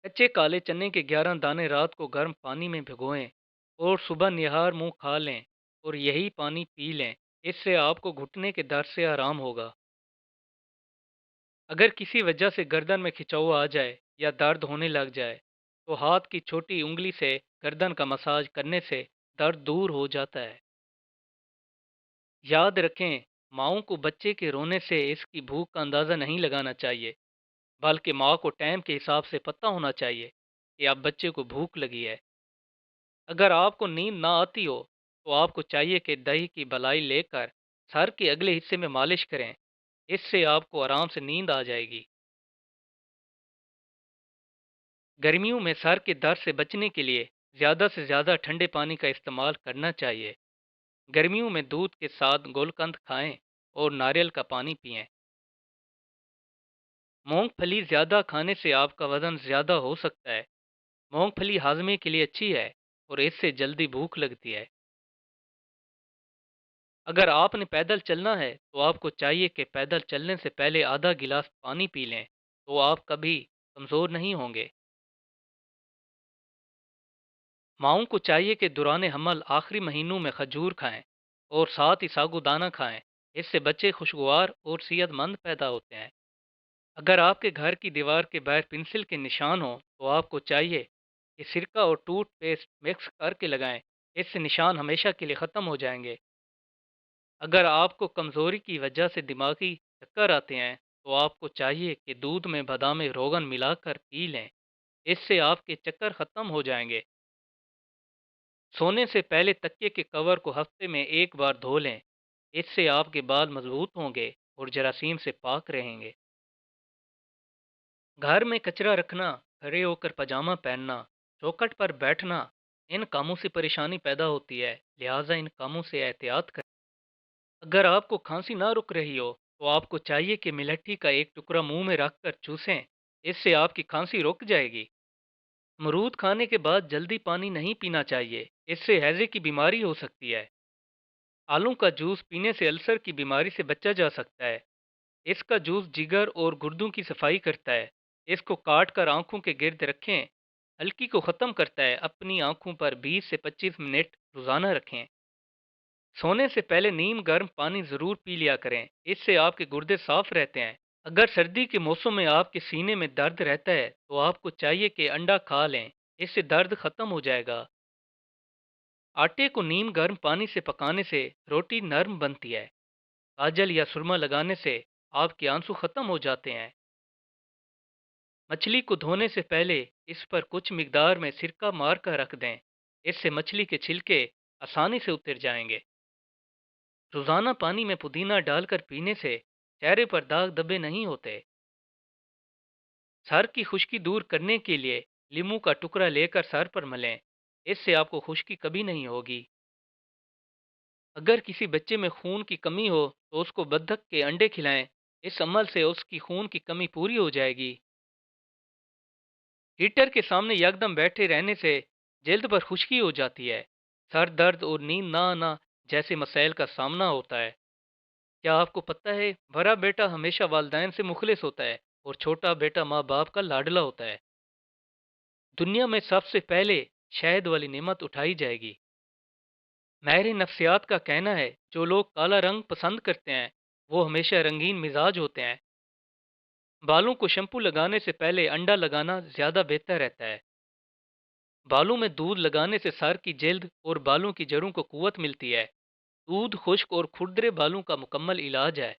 कच्चे काले चने के 11 दाने रात को गर्म पानी में भिगोएं और सुबह निहार मुंह खा लें और यही पानी पी लें। इससे आपको घुटने के दर्द से आराम होगा। अगर किसी वजह से गर्दन में खिंचाव आ जाए या दर्द होने लग जाए तो हाथ की छोटी उंगली से गर्दन का मसाज करने से दर्द दूर हो जाता है। याद रखें, माओं को बच्चे के रोने से इसकी भूख का अंदाज़ा नहीं लगाना चाहिए, बल्कि माँ को टाइम के हिसाब से पता होना चाहिए कि अब बच्चे को भूख लगी है। अगर आपको नींद ना आती हो तो आपको चाहिए कि दही की मलाई लेकर सर के अगले हिस्से में मालिश करें। इससे आपको आराम से नींद आ जाएगी। गर्मियों में सर के दर्द से बचने के लिए ज़्यादा से ज़्यादा ठंडे पानी का इस्तेमाल करना चाहिए। गर्मियों में दूध के साथ गुलकंद खाएं और नारियल का पानी पिएं। मूंगफली ज़्यादा खाने से आपका वज़न ज़्यादा हो सकता है। मूंगफली हाजमे के लिए अच्छी है और इससे जल्दी भूख लगती है। अगर आपने पैदल चलना है तो आपको चाहिए कि पैदल चलने से पहले आधा गिलास पानी पी लें, तो आप कभी कमज़ोर नहीं होंगे। माओं को चाहिए कि दौरान हमल आखिरी महीनों में खजूर खाएं और साथ ही साबूदाना खाएं। इससे बच्चे खुशगवार और सेहतमंद पैदा होते हैं। अगर आपके घर की दीवार के बाहर पेंसिल के निशान हो तो आपको चाहिए कि सिरका और टूथपेस्ट मिक्स करके लगाएं। इससे निशान हमेशा के लिए ख़त्म हो जाएंगे। अगर आपको कमज़ोरी की वजह से दिमागी चक्कर आते हैं तो आपको चाहिए कि दूध में बादाम रोगन मिलाकर पी लें। इससे आपके चक्कर ख़त्म हो जाएंगे। सोने से पहले तकिए के कवर को हफ्ते में एक बार धो लें। इससे आपके बाल मजबूत होंगे और जरासीम से पाक रहेंगे। घर में कचरा रखना, खड़े होकर पजामा पहनना, चौखट पर बैठना, इन कामों से परेशानी पैदा होती है, लिहाजा इन कामों से एहतियात करें। अगर आपको खांसी ना रुक रही हो तो आपको चाहिए कि मिलट्ठी का एक टुकड़ा मुंह में रखकर चूसें। इससे आपकी खांसी रुक जाएगी। अमरूद खाने के बाद जल्दी पानी नहीं पीना चाहिए, इससे हैजे की बीमारी हो सकती है। आलू का जूस पीने से अल्सर की बीमारी से बचा जा सकता है। इसका जूस जिगर और गुर्दों की सफाई करता है। इसको काट कर आंखों के गिर्द रखें, हल्की को ख़त्म करता है। अपनी आंखों पर 20 से 25 मिनट रोज़ाना रखें। सोने से पहले नीम गर्म पानी ज़रूर पी लिया करें, इससे आपके गुर्दे साफ रहते हैं। अगर सर्दी के मौसम में आपके सीने में दर्द रहता है तो आपको चाहिए कि अंडा खा लें। इससे दर्द ख़त्म हो जाएगा। आटे को नीम गर्म पानी से पकाने से रोटी नरम बनती है। काजल या सुरमा लगाने से आपके आंसू ख़त्म हो जाते हैं। मछली को धोने से पहले इस पर कुछ मिकदार में सिरका मार कर रख दें। इससे मछली के छिलके आसानी से उतर जाएंगे। रोज़ाना पानी में पुदीना डालकर पीने से चेहरे पर दाग धब्बे नहीं होते। सर की खुश्की दूर करने के लिए लीमू का टुकड़ा लेकर सर पर मलें। इससे आपको खुश्की कभी नहीं होगी। अगर किसी बच्चे में खून की कमी हो तो उसको बत्तख के अंडे खिलाएं। इस अमल से उसकी खून की कमी पूरी हो जाएगी। हीटर के सामने यकदम बैठे रहने से जल्द पर खुश्की हो जाती है, सर दर्द और नींद ना आना जैसे मसाइल का सामना होता है। क्या आपको पता है, बड़ा बेटा हमेशा वालदैन से मुखलिस होता है और छोटा बेटा माँ बाप का लाडला होता है। दुनिया में सबसे पहले शहद वाली नेमत उठाई जाएगी। माहिर नफ्सियात का कहना है, जो लोग काला रंग पसंद करते हैं वो हमेशा रंगीन मिजाज होते हैं। बालों को शैम्पू लगाने से पहले अंडा लगाना ज़्यादा बेहतर रहता है। बालों में दूध लगाने से सर की जल्द और बालों की जड़ों को कुव्वत मिलती है। दूध खुश्क और खुरदरे बालों का मुकम्मल इलाज है।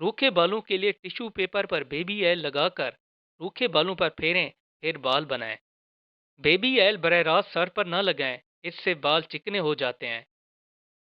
रूखे बालों के लिए टिश्यू पेपर पर बेबी ऑयल लगाकर रूखे बालों पर फेरें, फिर बाल बनाएं। बेबी ऑयल बरह रास्त सर पर ना लगाएं, इससे बाल चिकने हो जाते हैं।